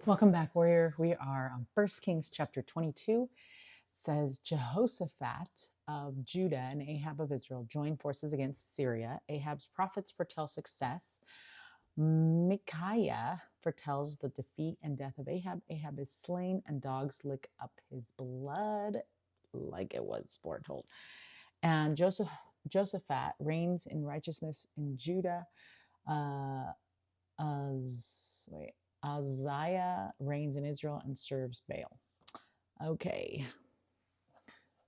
Welcome back, warrior. We are on 1 Kings chapter 22. It says Jehoshaphat of Judah and Ahab of Israel joined forces against Syria. Ahab's prophets foretell success. Micaiah foretells the defeat and death of Ahab. Ahab is slain and dogs lick up his blood like it was foretold. And Josaphat reigns in righteousness in Judah. Uzziah reigns in Israel and serves Baal. Okay,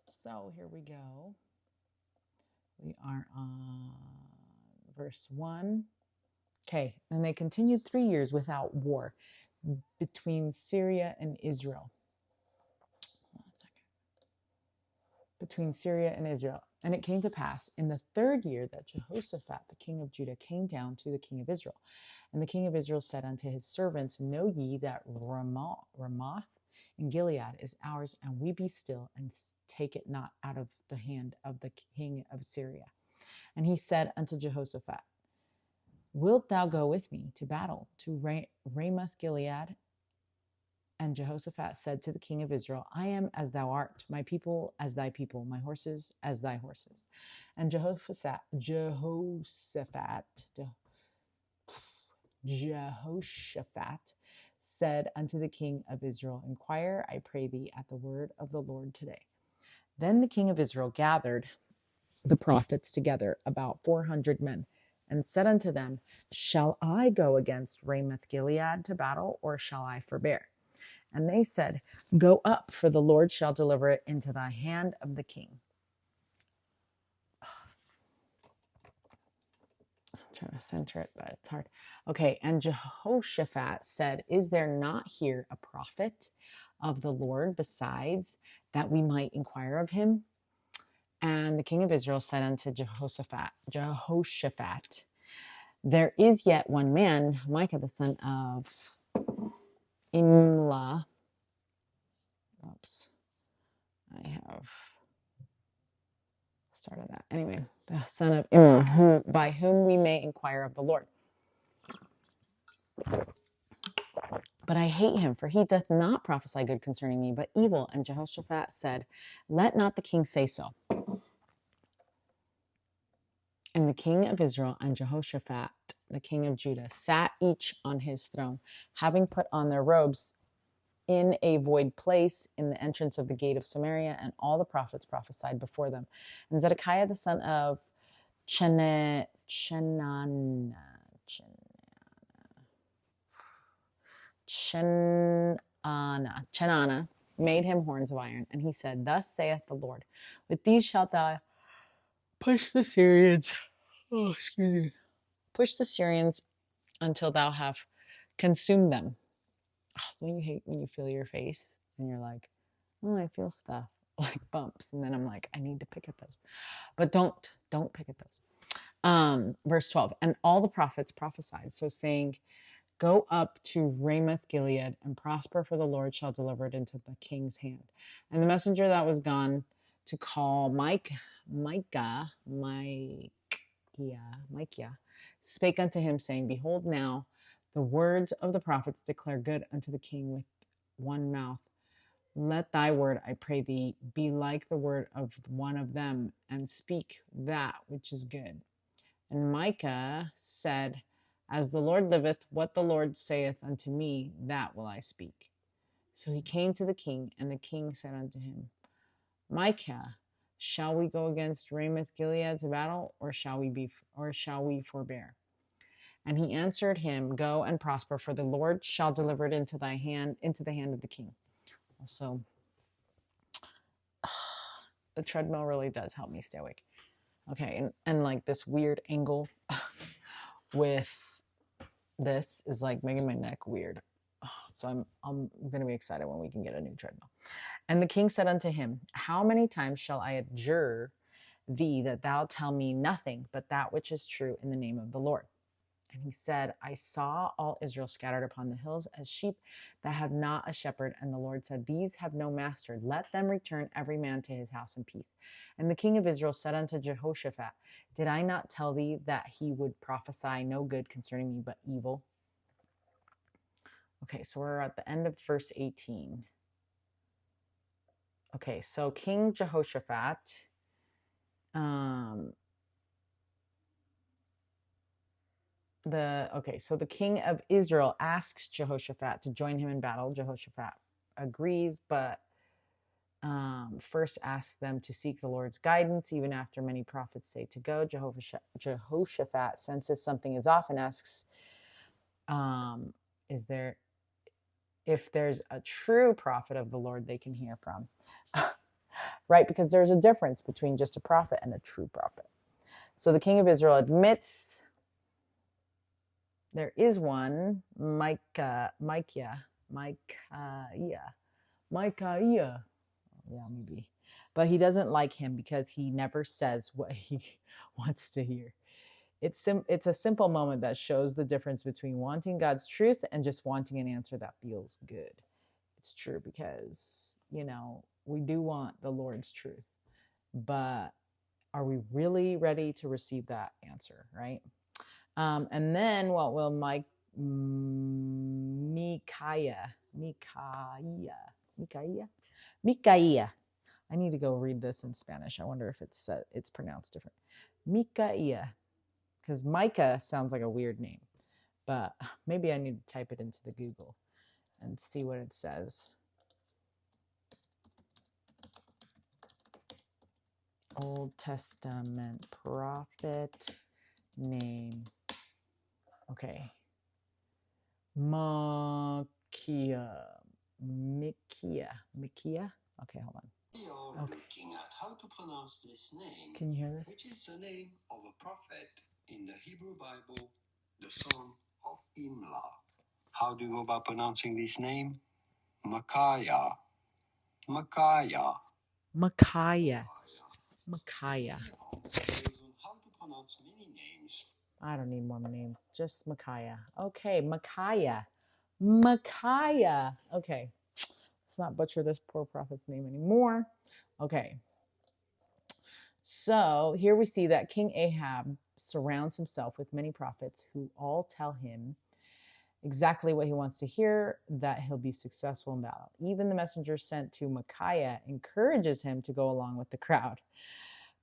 so here we go. We are on verse 1. Okay, and they continued 3 years without war between Syria and Israel. Between Syria and Israel. And it came to pass in the 3rd year that Jehoshaphat, the king of Judah, came down to the king of Israel. And the king of Israel said unto his servants, Know ye that Ramoth in Gilead is ours, and we be still, and take it not out of the hand of the king of Syria. And he said unto Jehoshaphat, Wilt thou go with me to battle to Ramoth Gilead? And Jehoshaphat said to the king of Israel, I am as thou art, my people as thy people, my horses as thy horses. And Jehoshaphat said unto the king of Israel, Inquire, I pray thee, at the word of the Lord today. Then the king of Israel gathered the prophets together, about 400 men, and said unto them, Shall I go against Ramoth Gilead to battle, or shall I forbear? And they said, Go up, for the Lord shall deliver it into thy hand of the king. I'm trying to center it, but it's hard. Okay, and Jehoshaphat said, Is there not here a prophet of the Lord besides, that we might inquire of him? And the king of Israel said unto Jehoshaphat, There is yet one man, Micah the son of Imlah. Oops, I have started that. Anyway, the son of Imlah, by whom we may inquire of the Lord. But I hate him, for he doth not prophesy good concerning me, but evil. And Jehoshaphat said, Let not the king say so. And the king of Israel and Jehoshaphat, the king of Judah, sat each on his throne, having put on their robes in a void place in the entrance of the gate of Samaria, and all the prophets prophesied before them. And Zedekiah the son of Chenana made him horns of iron. And he said, Thus saith the Lord, with these shalt thou push the Syrians. Push the Syrians until thou have consumed them. Don't you hate when you feel your face and you're like, oh, I feel stuff, like bumps. And then I'm like, I need to pick at those. But don't pick at those. Verse 12, and all the prophets prophesied, so saying, Go up to Ramoth Gilead and prosper, for the Lord shall deliver it into the king's hand. And the messenger that was gone to call Micaiah spake unto him, saying, Behold, now the words of the prophets declare good unto the king with one mouth. Let thy word, I pray thee, be like the word of one of them, and speak that which is good. And Micah said, As the Lord liveth, what the Lord saith unto me, that will I speak. So he came to the king, and the king said unto him, Micah, shall we go against Ramoth Gilead to battle, or shall we forbear? And he answered him, Go and prosper, for the Lord shall deliver it into the hand of the king. So the treadmill really does help me stay awake. Okay, and like this weird angle with this is like making my neck weird. So I'm going to be excited when we can get a new treadmill. And the king said unto him, How many times shall I adjure thee that thou tell me nothing but that which is true in the name of the Lord? And he said, I saw all Israel scattered upon the hills as sheep that have not a shepherd. And the Lord said, These have no master. Let them return every man to his house in peace. And the king of Israel said unto Jehoshaphat, Did I not tell thee that he would prophesy no good concerning me, but evil? Okay, so we're at the end of verse 18. Okay, so King Jehoshaphat, so the king of Israel asks Jehoshaphat to join him in battle. Jehoshaphat agrees, but first asks them to seek the Lord's guidance, even after many prophets say to go. Jehoshaphat senses something is off and asks, if there's a true prophet of the Lord they can hear from. Right? Because there's a difference between just a prophet and a true prophet. So the king of Israel admits there is one, Micaiah. Yeah, maybe. But he doesn't like him because he never says what he wants to hear. It's a simple moment that shows the difference between wanting God's truth and just wanting an answer that feels good. It's true because, we do want the Lord's truth, but are we really ready to receive that answer, right? And then what will Micaiah. I need to go read this in Spanish. I wonder if it's pronounced different. Micaiah, because Micah sounds like a weird name, but maybe I need to type it into the Google and see what it says. Old Testament prophet name. Okay. Micaiah. Okay, hold on. We are looking at how to pronounce this name. Can you hear this? Which is the name of a prophet in the Hebrew Bible, the son of Imla. How do you go about pronouncing this name? Micaiah. Micaiah. Micaiah. How to pronounce many names. I don't need more names. Just Micaiah. Okay, Micaiah. Okay. Let's not butcher this poor prophet's name anymore. Okay. So here we see that King Ahab surrounds himself with many prophets who all tell him exactly what he wants to hear, that he'll be successful in battle. Even the messenger sent to Micaiah encourages him to go along with the crowd.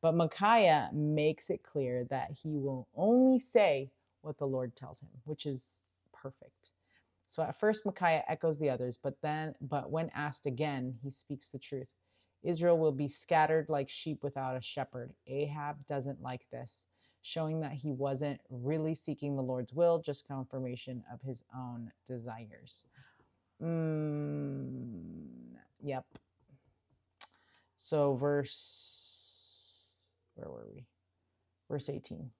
But Micaiah makes it clear that he will only say what the Lord tells him, which is perfect. So at first Micaiah echoes the others, but when asked again, he speaks the truth. Israel will be scattered like sheep without a shepherd. Ahab doesn't like this, showing that he wasn't really seeking the Lord's will, just confirmation of his own desires. Yep. So where were we? Verse 18.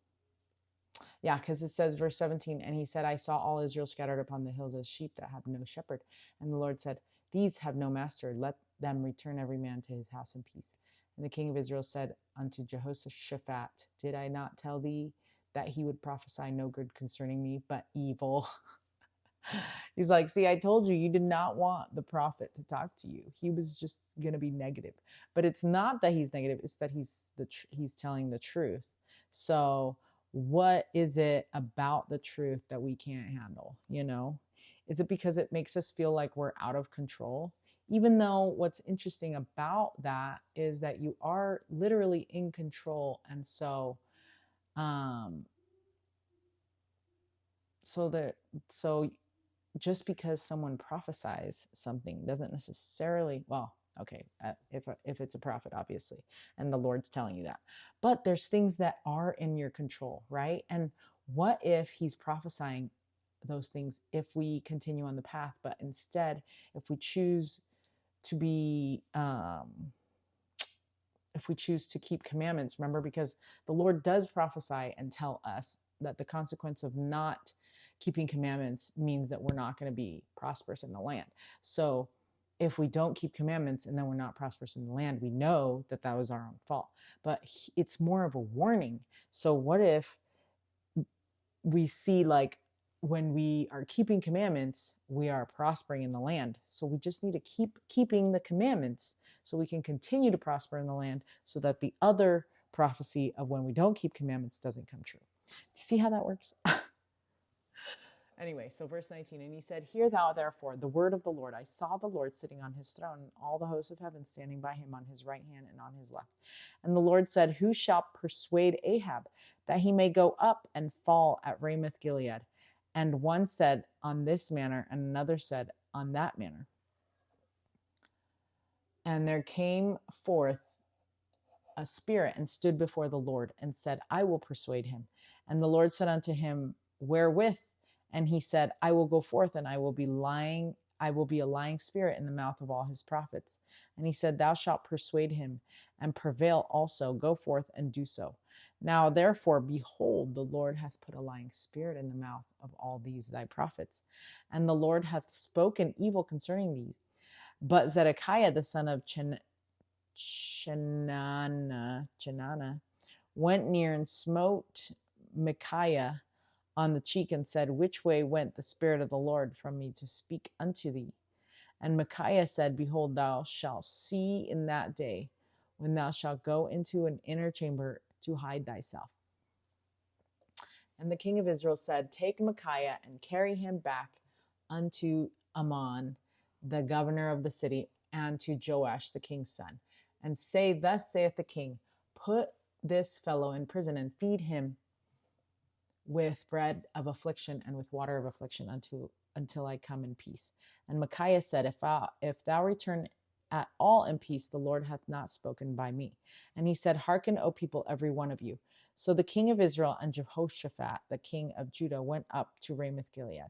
Yeah, because it says, verse 17, and he said, I saw all Israel scattered upon the hills as sheep that have no shepherd. And the Lord said, these have no master. Let them return every man to his house in peace. And the king of Israel said unto Jehoshaphat, did I not tell thee that he would prophesy no good concerning me, but evil? He's like, see, I told you, you did not want the prophet to talk to you. He was just going to be negative. But it's not that he's negative. It's that he's telling the truth. So what is it about the truth that we can't handle? Is it because it makes us feel like we're out of control? Even though what's interesting about that is that you are literally in control. And so, so just because someone prophesies something doesn't necessarily, if it's a prophet, obviously, and the Lord's telling you that. But there's things that are in your control, right? And what if he's prophesying those things if we continue on the path, but instead, if we choose to be, if we choose to keep commandments, remember, because the Lord does prophesy and tell us that the consequence of not keeping commandments means that we're not going to be prosperous in the land. So if we don't keep commandments and then we're not prosperous in the land, we know that that was our own fault. But it's more of a warning. So what if we see, like, when we are keeping commandments, we are prospering in the land. So we just need to keep keeping the commandments so we can continue to prosper in the land, so that the other prophecy of when we don't keep commandments doesn't come true. Do you see how that works? Anyway, so verse 19, and he said, hear thou therefore the word of the Lord. I saw the Lord sitting on his throne, and all the hosts of heaven standing by him on his right hand and on his left. And the Lord said, who shall persuade Ahab that he may go up and fall at Ramoth Gilead? And one said, on this manner, and another said, on that manner. And there came forth a spirit and stood before the Lord and said, I will persuade him. And the Lord said unto him, wherewith? And he said, I will go forth, and I will be a lying spirit in the mouth of all his prophets. And he said, thou shalt persuade him, and prevail also. Go forth and do so. Now therefore, behold, the Lord hath put a lying spirit in the mouth of all these thy prophets, and the Lord hath spoken evil concerning these. But Zedekiah the son of Chenana went near and smote Micaiah on the cheek and said, which way went the Spirit of the Lord from me to speak unto thee? And Micaiah said, behold, thou shalt see in that day, when thou shalt go into an inner chamber to hide thyself. And the king of Israel said, take Micaiah and carry him back unto Amon, the governor of the city, and to Joash the king's son, and say, thus saith the king, put this fellow in prison and feed him with bread of affliction and with water of affliction until I come in peace. And Micaiah said, if thou return at all in peace, the Lord hath not spoken by me. And he said, hearken, O people, every one of you. So the king of Israel and Jehoshaphat, the king of Judah, went up to Ramoth Gilead.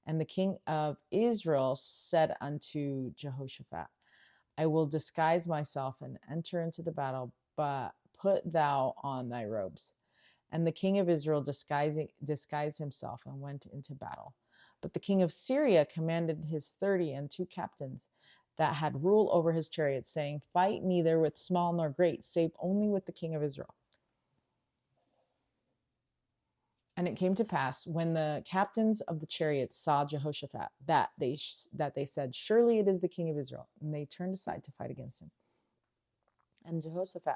And the king of Israel said unto Jehoshaphat, I will disguise myself and enter into the battle, but put thou on thy robes. And the king of Israel disguised himself and went into battle. But the king of Syria commanded his 32 captains that had rule over his chariots, saying, fight neither with small nor great, save only with the king of Israel. And it came to pass, when the captains of the chariots saw Jehoshaphat, that they said, surely it is the king of Israel. And they turned aside to fight against him. And Jehoshaphat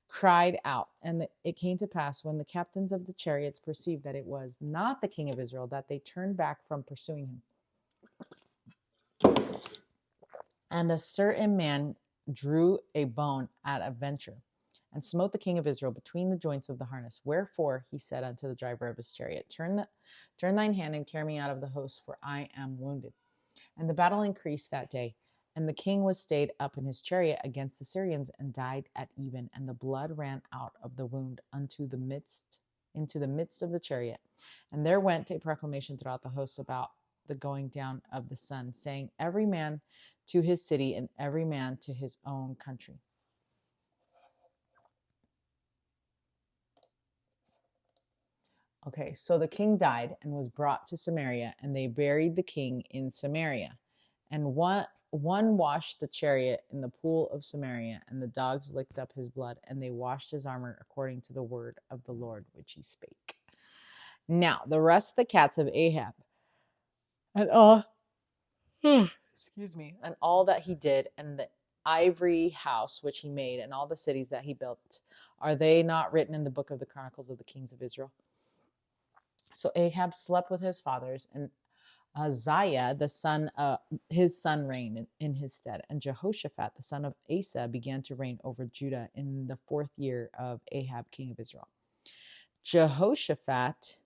cried out. And it came to pass, when the captains of the chariots perceived that it was not the king of Israel, that they turned back from pursuing him. And a certain man drew a bone at a venture, and smote the king of Israel between the joints of the harness. Wherefore he said unto the driver of his chariot, turn thine hand and carry me out of the host, for I am wounded. And the battle increased that day. And the king was stayed up in his chariot against the Syrians, and died at even, and the blood ran out of the wound into the midst of the chariot. And there went a proclamation throughout the host about the going down of the sun, saying, every man to his city, and every man to his own country. Okay, so the king died and was brought to Samaria, and they buried the king in Samaria. And one washed the chariot in the pool of Samaria, and the dogs licked up his blood, and they washed his armor according to the word of the Lord which he spake. Now the rest of the cats of Ahab, and all and all that he did, and the ivory house which he made, and all the cities that he built, are they not written in the book of the Chronicles of the kings of Israel? So Ahab slept with his fathers, and Uzziah, his son reigned in his stead. And Jehoshaphat, the son of Asa, began to reign over Judah in the 4th year of Ahab, king of Israel. Jehoshaphat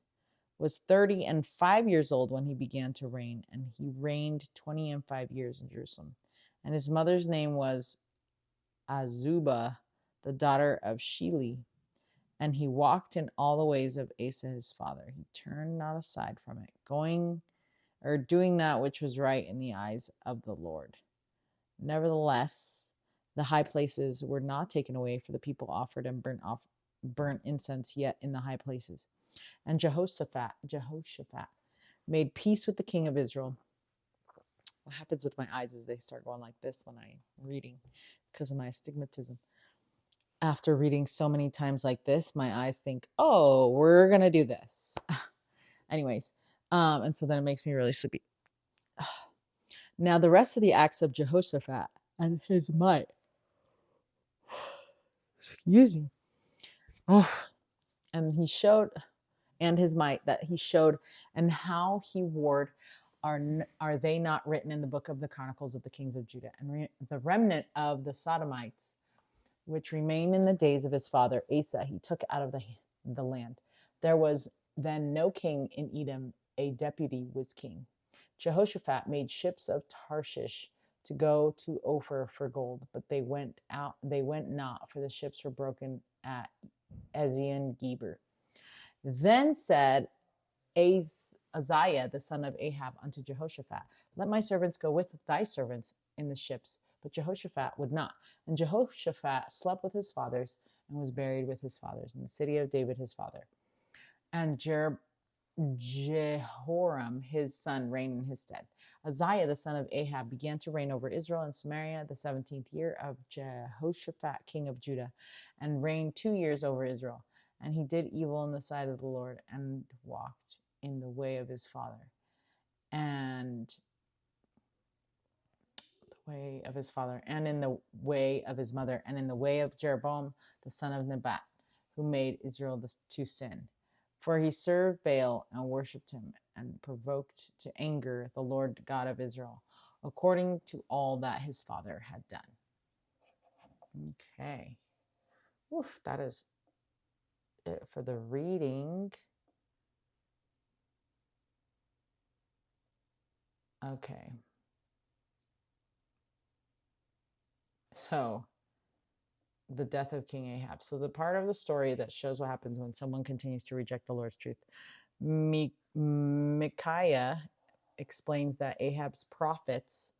was 35 years old when he began to reign, and he reigned 25 years in Jerusalem. And his mother's name was Azubah, the daughter of Shili. And he walked in all the ways of Asa his father. He turned not aside from it, doing that which was right in the eyes of the Lord. Nevertheless, the high places were not taken away, for the people offered and burnt incense yet in the high places. And Jehoshaphat made peace with the king of Israel. What happens with my eyes is they start going like this when I'm reading, because of my astigmatism. After reading so many times like this, my eyes think, oh, we're going to do this. Anyways, and so then it makes me really sleepy. Now the rest of the acts of Jehoshaphat and his might. Excuse me. And he showed, and his might that he showed, and how he warred, are they not written in the book of the Chronicles of the kings of Judah? And the remnant of the Sodomites, which remained in the days of his father Asa, he took out of the land. There was then no king in Edom, a deputy was king. Jehoshaphat made ships of Tarshish to go to Ophir for gold, but they went not, for the ships were broken at Ezion Geber. Then said Uzziah, the son of Ahab, unto Jehoshaphat, let my servants go with thy servants in the ships. But Jehoshaphat would not. And Jehoshaphat slept with his fathers and was buried with his fathers in the city of David his father. And Jehoram his son reigned in his stead. Uzziah the son of Ahab began to reign over Israel and Samaria the 17th year of Jehoshaphat king of Judah, and reigned 2 years over Israel. And he did evil in the sight of the Lord, and walked in the way of his father, and the way of his father, and in the way of his mother, and in the way of Jeroboam the son of Nebat, who made Israel to sin. For he served Baal and worshipped him, and provoked to anger the Lord God of Israel, according to all that his father had done. Okay. Oof, that is it for the reading. Okay. So, the death of King Ahab. So, the part of the story that shows what happens when someone continues to reject the Lord's truth. Micaiah explains that Ahab's prophets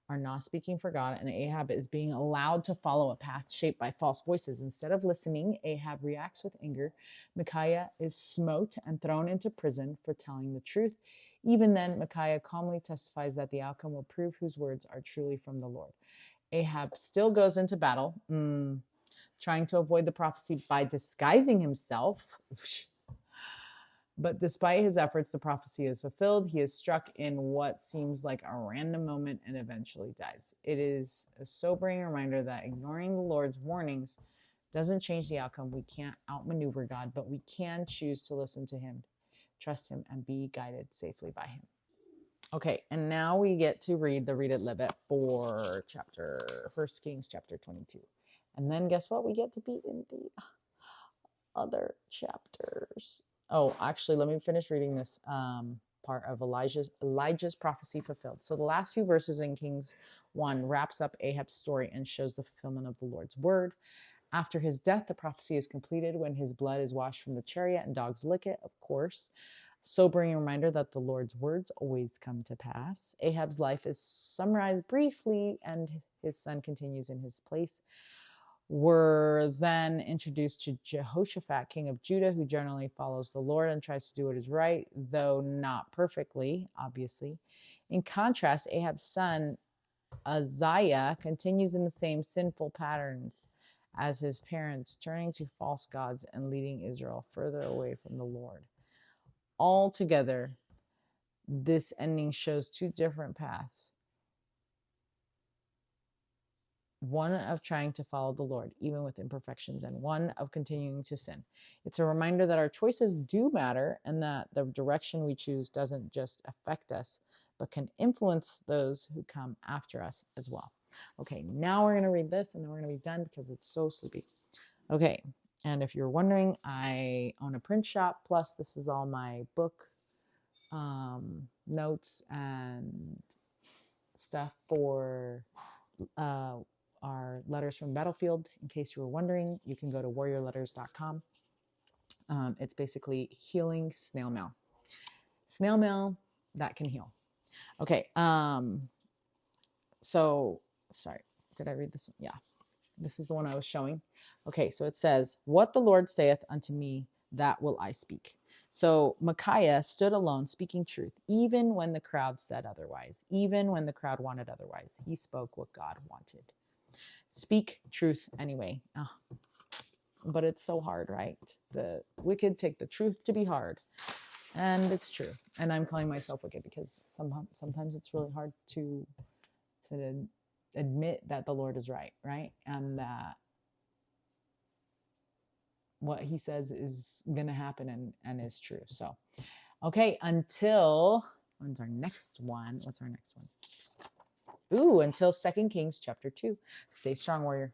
are not speaking for God, and Ahab is being allowed to follow a path shaped by false voices. Instead of listening, Ahab reacts with anger. Micaiah is smote and thrown into prison for telling the truth. Even then, Micaiah calmly testifies that the outcome will prove whose words are truly from the Lord. Ahab still goes into battle, trying to avoid the prophecy by disguising himself. But despite his efforts, the prophecy is fulfilled. He is struck in what seems like a random moment and eventually dies. It is a sobering reminder that ignoring the Lord's warnings doesn't change the outcome. We can't outmaneuver God, but we can choose to listen to him, trust him, and be guided safely by him. Okay, and now we get to read the Read It Live It for 1 Kings chapter 22. And then guess what? We get to be in the other chapters. Oh, actually, let me finish reading this part of Elijah's prophecy fulfilled. So the last few verses in Kings 1 wraps up Ahab's story and shows the fulfillment of the Lord's word. After his death, the prophecy is completed when his blood is washed from the chariot and dogs lick it, of course. Sobering reminder that the Lord's words always come to pass. Ahab's life is summarized briefly, and his son continues in his place. We're then introduced to Jehoshaphat, king of Judah, who generally follows the Lord and tries to do what is right, though not perfectly, obviously. In contrast, Ahab's son, Uzziah, continues in the same sinful patterns as his parents, turning to false gods and leading Israel further away from the Lord. Altogether, this ending shows two different paths. One of trying to follow the Lord, even with imperfections, and one of continuing to sin. It's a reminder that our choices do matter, and that the direction we choose doesn't just affect us, but can influence those who come after us as well. Okay, now we're going to read this, and then we're going to be done because it's so sleepy. Okay, and if you're wondering, I own a print shop, plus this is all my book notes and stuff for our letters from Battlefield. In case you were wondering, you can go to warriorletters.com. It's basically healing snail mail. Snail mail that can heal. Okay. So, sorry. Did I read this one? Yeah. This is the one I was showing. Okay. So it says, what the Lord saith unto me, that will I speak. So Micaiah stood alone, speaking truth, even when the crowd said otherwise, even when the crowd wanted otherwise. He spoke what God wanted. Speak truth anyway. Oh, but it's so hard, right? The wicked take the truth to be hard. And it's true. And I'm calling myself wicked because sometimes it's really hard to admit that the Lord is right? And that what he says is going to happen and is true. So, okay, until when's our next one? What's our next one? Until 2 Kings chapter 2. Stay strong, warrior.